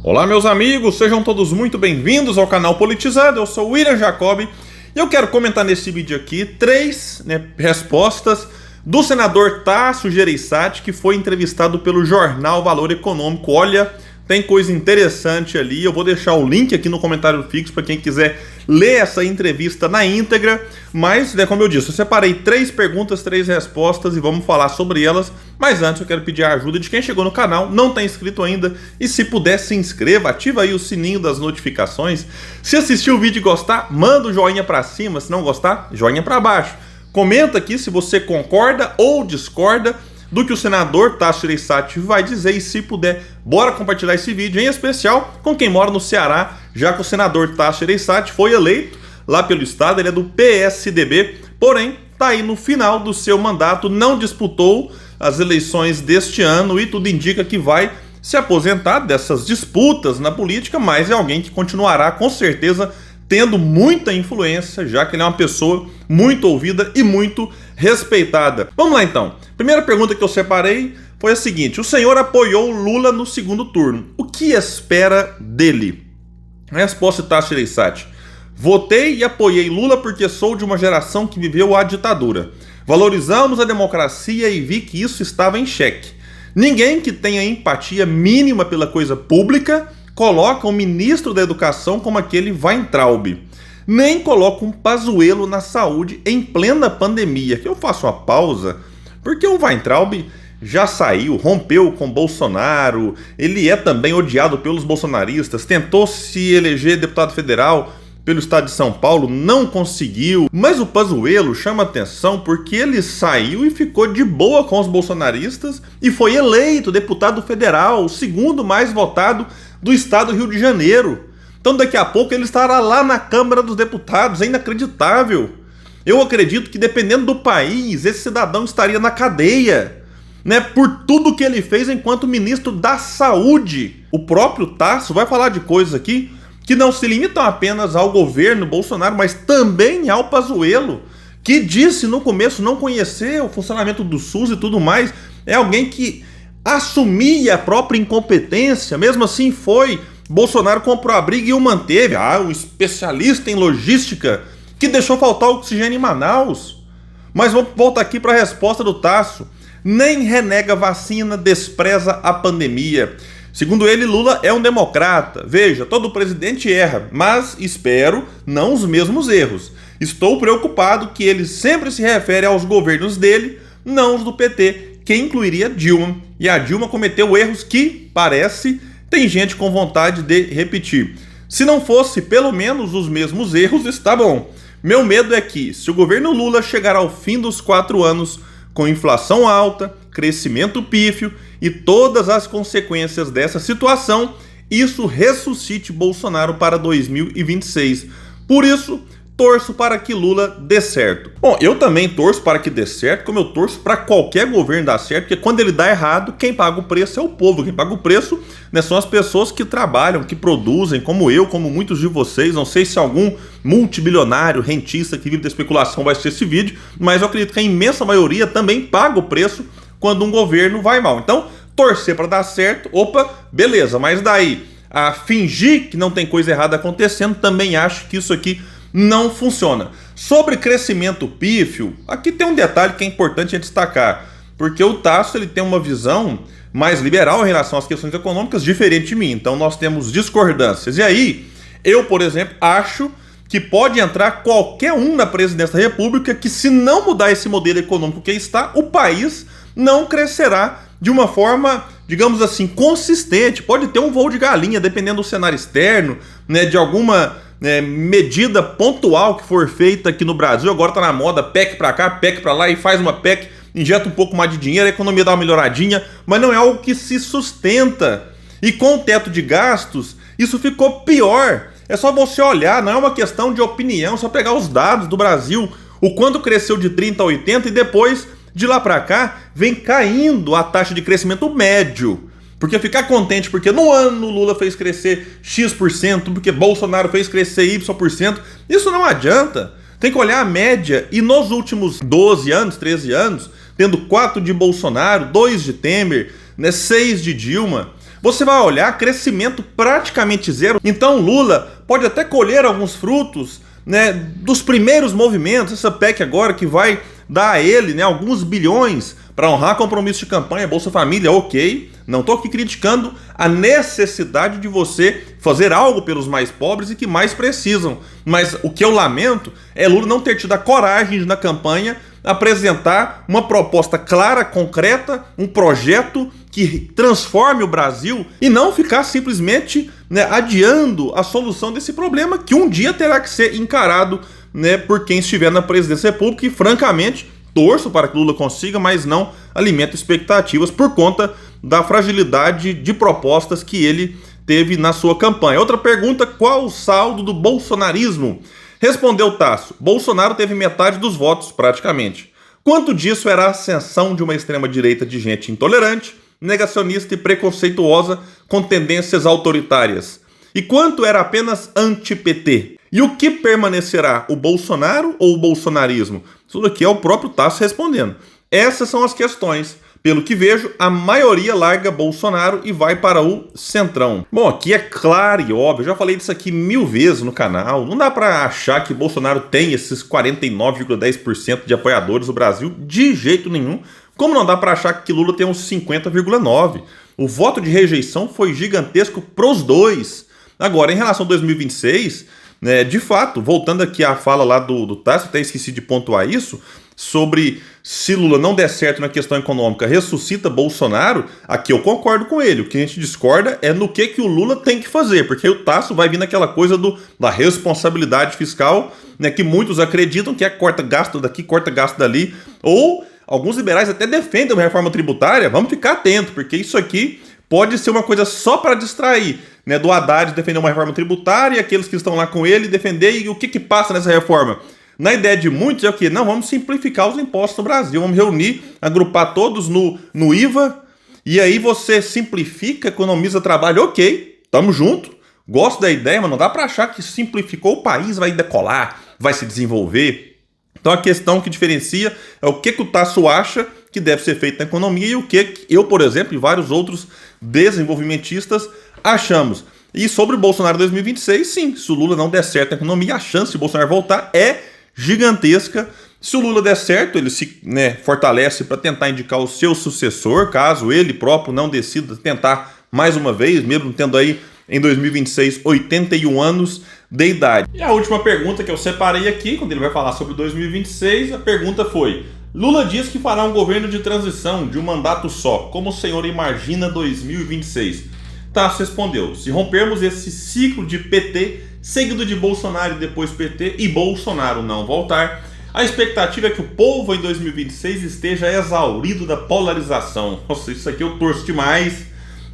Olá, meus amigos, sejam todos muito bem-vindos ao canal Politizado. Eu sou o William Jacob e eu quero comentar nesse vídeo aqui três respostas do senador Tasso Gereissati, que foi entrevistado pelo jornal Valor Econômico. Olha, tem coisa interessante ali, eu vou deixar o link aqui no comentário fixo para quem quiser ler essa entrevista na íntegra, mas, como eu disse, eu separei três perguntas, três respostas e vamos falar sobre elas, mas antes eu quero pedir a ajuda de quem chegou no canal, não está inscrito ainda, e se puder se inscreva, ativa aí o sininho das notificações. Se assistiu o vídeo e gostar, manda o joinha para cima, se não gostar, joinha para baixo. Comenta aqui se você concorda ou discorda do que o senador Tasso Gereissati vai dizer e, se puder, bora compartilhar esse vídeo, em especial com quem mora no Ceará, já que o senador Tasso Gereissati foi eleito lá pelo estado, ele é do PSDB, porém está aí no final do seu mandato, não disputou as eleições deste ano e tudo indica que vai se aposentar dessas disputas na política, mas é alguém que continuará com certeza tendo muita influência, já que ele é uma pessoa muito ouvida e muito respeitada. Vamos lá então. Primeira pergunta que eu separei foi a seguinte: o senhor apoiou Lula no segundo turno. O que espera dele? A resposta de Tasso Gereissati: votei e apoiei Lula porque sou de uma geração que viveu a ditadura. Valorizamos a democracia e vi que isso estava em xeque. Ninguém que tenha empatia mínima pela coisa pública coloca o ministro da Educação como aquele Weintraub. Nem coloca um Pazuello na saúde em plena pandemia. Que eu faço uma pausa, porque o Weintraub já saiu, rompeu com Bolsonaro, ele é também odiado pelos bolsonaristas, tentou se eleger deputado federal pelo estado de São Paulo, não conseguiu, mas o Pazuello chama atenção porque ele saiu e ficou de boa com os bolsonaristas e foi eleito deputado federal, o segundo mais votado do estado do Rio de Janeiro. Então daqui a pouco ele estará lá na Câmara dos Deputados, é inacreditável. Eu acredito que, dependendo do país, esse cidadão estaria na cadeia, por tudo que ele fez enquanto ministro da Saúde. O próprio Tasso vai falar de coisas aqui que não se limitam apenas ao governo Bolsonaro, mas também ao Pazuello, que disse no começo não conhecer o funcionamento do SUS e tudo mais. É alguém que assumia a própria incompetência, mesmo assim foi. Bolsonaro comprou a briga e o manteve. Um especialista em logística que deixou faltar oxigênio em Manaus. Mas vamos voltar aqui para a resposta do Tasso. Nem renega vacina, despreza a pandemia. Segundo ele, Lula é um democrata. Veja, todo presidente erra, mas espero não os mesmos erros. Estou preocupado que ele sempre se refere aos governos dele, não os do PT, que incluiria Dilma. E a Dilma cometeu erros que, parece, tem gente com vontade de repetir. Se não fosse pelo menos os mesmos erros, está bom. Meu medo é que, se o governo Lula chegar ao fim dos 4 anos com inflação alta, crescimento pífio e todas as consequências dessa situação, isso ressuscite Bolsonaro para 2026. Por isso, torço para que Lula dê certo. Bom, eu também torço para que dê certo, como eu torço para qualquer governo dar certo, porque quando ele dá errado, quem paga o preço é o povo. Quem paga o preço são as pessoas que trabalham, que produzem, como eu, como muitos de vocês. Não sei se algum multibilionário, rentista que vive da especulação vai assistir esse vídeo, mas eu acredito que a imensa maioria também paga o preço quando um governo vai mal. Então, torcer para dar certo, beleza, mas daí a fingir que não tem coisa errada acontecendo, também acho que isso aqui não funciona. Sobre crescimento pífio, aqui tem um detalhe que é importante destacar, porque o Tasso ele tem uma visão mais liberal em relação às questões econômicas, diferente de mim, então nós temos discordâncias. E aí, eu, por exemplo, acho que pode entrar qualquer um na presidência da República que, se não mudar esse modelo econômico que está, o país não crescerá de uma forma, digamos assim, consistente. Pode ter um voo de galinha, dependendo do cenário externo, de alguma medida pontual que for feita aqui no Brasil. Agora tá na moda PEC pra cá, PEC pra lá, e faz uma PEC, injeta um pouco mais de dinheiro, a economia dá uma melhoradinha, mas não é algo que se sustenta. E com o teto de gastos, isso ficou pior. É só você olhar, não é uma questão de opinião, é só pegar os dados do Brasil, o quanto cresceu de 30 a 80 e depois, de lá pra cá, vem caindo a taxa de crescimento médio. Porque ficar contente porque no ano Lula fez crescer X%, porque Bolsonaro fez crescer Y%, isso não adianta. Tem que olhar a média, e nos últimos 12 anos, 13 anos, tendo 4 de Bolsonaro, 2 de Temer, 6 de Dilma, você vai olhar crescimento praticamente zero. Então Lula pode até colher alguns frutos, né, dos primeiros movimentos, essa PEC agora que vai dar a ele, né, alguns bilhões para honrar compromisso de campanha, Bolsa Família, ok. Não estou aqui criticando a necessidade de você fazer algo pelos mais pobres e que mais precisam. Mas o que eu lamento é Lula não ter tido a coragem de, na campanha, apresentar uma proposta clara, concreta, um projeto que transforme o Brasil e não ficar simplesmente, né, adiando a solução desse problema que um dia terá que ser encarado, né, por quem estiver na presidência da República e, francamente, torço para que Lula consiga, mas não alimento expectativas por conta da fragilidade de propostas que ele teve na sua campanha. Outra pergunta, qual o saldo do bolsonarismo? Respondeu Tasso, Bolsonaro teve metade dos votos, praticamente. Quanto disso era a ascensão de uma extrema-direita de gente intolerante, negacionista e preconceituosa com tendências autoritárias? E quanto era apenas anti-PT? E o que permanecerá, o Bolsonaro ou o bolsonarismo? Isso daqui é o próprio Tasso respondendo. Essas são as questões. Pelo que vejo, a maioria larga Bolsonaro e vai para o Centrão. Bom, aqui é claro e óbvio, eu já falei disso aqui 1000 vezes no canal. Não dá para achar que Bolsonaro tem esses 49,10% de apoiadores no Brasil, de jeito nenhum. Como não dá para achar que Lula tem uns 50,9%. O voto de rejeição foi gigantesco pros dois. Agora, em relação a 2026, né, de fato, voltando aqui à fala lá do Tasso, até esqueci de pontuar isso, sobre se Lula não der certo na questão econômica, ressuscita Bolsonaro, aqui eu concordo com ele. O que a gente discorda é no que o Lula tem que fazer, porque aí o Tasso vai vir naquela coisa da responsabilidade fiscal, né, que muitos acreditam que é corta gasto daqui, corta gasto dali, ou alguns liberais até defendem uma reforma tributária. Vamos ficar atento, porque isso aqui pode ser uma coisa só para distrair, né, do Haddad defender uma reforma tributária e aqueles que estão lá com ele defender, e o que passa nessa reforma? Na ideia de muitos é o quê? Não, vamos simplificar os impostos no Brasil, vamos reunir, agrupar todos no IVA, e aí você simplifica, economiza trabalho, ok, tamo junto, gosto da ideia, mas não dá para achar que simplificou o país, vai decolar, vai se desenvolver. Então a questão que diferencia é o que o Tasso acha que deve ser feito na economia e o que eu, por exemplo, e vários outros desenvolvimentistas achamos. E sobre o Bolsonaro 2026, sim, se o Lula não der certo na economia, a chance de Bolsonaro voltar é gigantesca. Se o Lula der certo, ele se, né, fortalece para tentar indicar o seu sucessor, caso ele próprio não decida tentar mais uma vez, mesmo tendo aí em 2026 81 anos de idade. E a última pergunta que eu separei aqui, quando ele vai falar sobre 2026, a pergunta foi: Lula diz que fará um governo de transição de um mandato só. Como o senhor imagina 2026? Tasso respondeu: se rompermos esse ciclo de PT, seguido de Bolsonaro e depois PT, e Bolsonaro não voltar, a expectativa é que o povo em 2026 esteja exaurido da polarização. Nossa, isso aqui eu torço demais,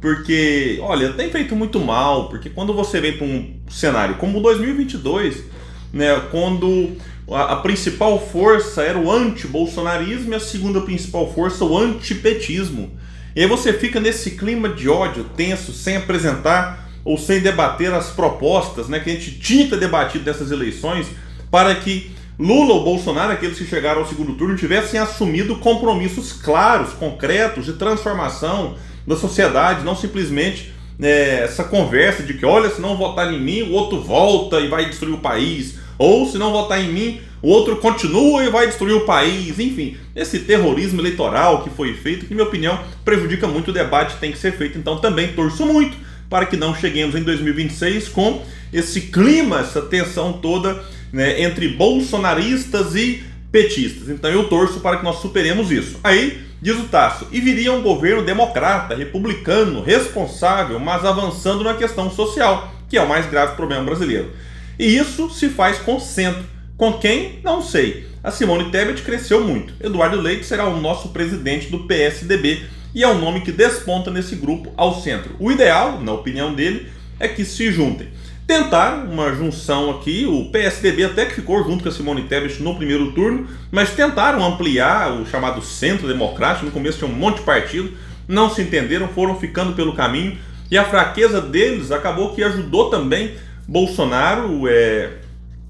porque, olha, tem feito muito mal, porque quando você vem para um cenário como 2022, né, quando a principal força era o anti-bolsonarismo e a segunda principal força o antipetismo. E aí você fica nesse clima de ódio tenso, sem apresentar ou sem debater as propostas, né, que a gente tinha que ter debatido nessas eleições, para que Lula ou Bolsonaro, aqueles que chegaram ao segundo turno, tivessem assumido compromissos claros, concretos, de transformação da sociedade, não simplesmente essa conversa de que, olha, se não votar em mim, o outro volta e vai destruir o país, ou se não votar em mim, o outro continua e vai destruir o país. Enfim, esse terrorismo eleitoral que foi feito, que, na minha opinião, prejudica muito o debate, tem que ser feito. Então também torço muito para que não cheguemos em 2026 com esse clima, essa tensão toda, né, entre bolsonaristas e petistas. Então eu torço para que nós superemos isso. Aí, diz o Tasso, e viria um governo democrata, republicano, responsável, mas avançando na questão social, que é o mais grave problema brasileiro. E isso se faz com o centro. Com quem? Não sei. A Simone Tebet cresceu muito. Eduardo Leite será o nosso presidente do PSDB e é o nome que desponta nesse grupo ao centro. O ideal, na opinião dele, é que se juntem. Tentaram uma junção aqui, o PSDB até que ficou junto com a Simone Tebet no primeiro turno, mas tentaram ampliar o chamado centro democrático. No começo tinha um monte de partido, não se entenderam, foram ficando pelo caminho, e a fraqueza deles acabou que ajudou também Bolsonaro.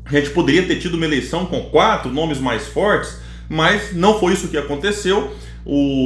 A gente poderia ter tido uma eleição com 4 nomes mais fortes, mas não foi isso que aconteceu.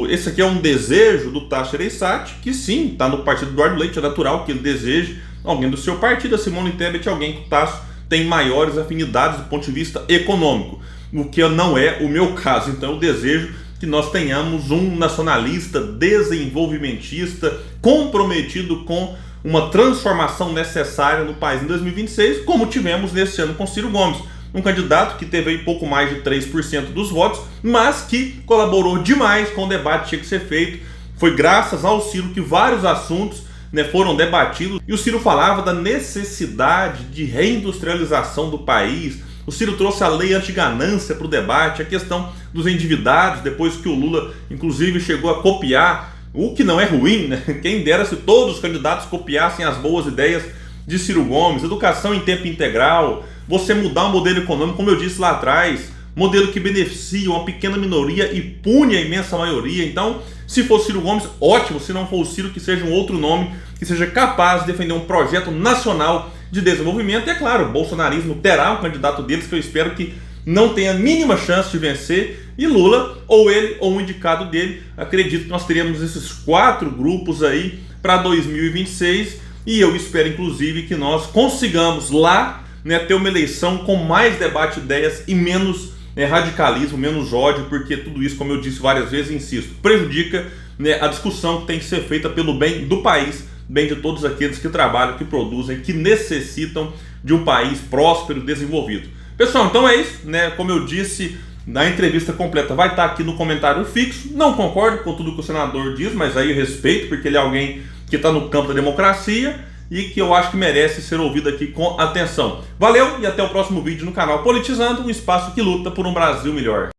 Esse aqui é um desejo do Tasso Gereissati, que sim, está no partido do Eduardo Leite, é natural que ele deseje alguém do seu partido. A Simone Tebet é alguém que o Tasso tem maiores afinidades do ponto de vista econômico, o que não é o meu caso. Então eu desejo que nós tenhamos um nacionalista desenvolvimentista comprometido com uma transformação necessária no país em 2026, como tivemos nesse ano com Ciro Gomes, um candidato que teve aí pouco mais de 3% dos votos, mas que colaborou demais com o debate que tinha que ser feito. Foi graças ao Ciro que vários assuntos foram debatidos, e o Ciro falava da necessidade de reindustrialização do país. O Ciro trouxe a lei anti-ganância para o debate, a questão dos endividados, depois que o Lula inclusive chegou a copiar, o que não é ruim, né? Quem dera se todos os candidatos copiassem as boas ideias de Ciro Gomes. Educação em tempo integral, você mudar o modelo econômico, como eu disse lá atrás, modelo que beneficia uma pequena minoria e pune a imensa maioria. Então, se for Ciro Gomes, ótimo. Se não for o Ciro, que seja um outro nome, que seja capaz de defender um projeto nacional de desenvolvimento. E é claro, o bolsonarismo terá um candidato deles que eu espero que não tenha a mínima chance de vencer, e Lula, ou ele, ou um indicado dele. Acredito que nós teremos esses 4 grupos aí para 2026, e eu espero inclusive que nós consigamos lá ter uma eleição com mais debate de ideias e menos radicalismo, menos ódio, porque tudo isso, como eu disse várias vezes, insisto, prejudica a discussão que tem que ser feita pelo bem do país, bem de todos aqueles que trabalham, que produzem, que necessitam de um país próspero, desenvolvido. Pessoal, então é isso, como eu disse, na entrevista completa vai estar aqui no comentário fixo. Não concordo com tudo que o senador diz, mas aí eu respeito, porque ele é alguém que está no campo da democracia e que eu acho que merece ser ouvido aqui com atenção. Valeu e até o próximo vídeo no canal Politizando, um espaço que luta por um Brasil melhor.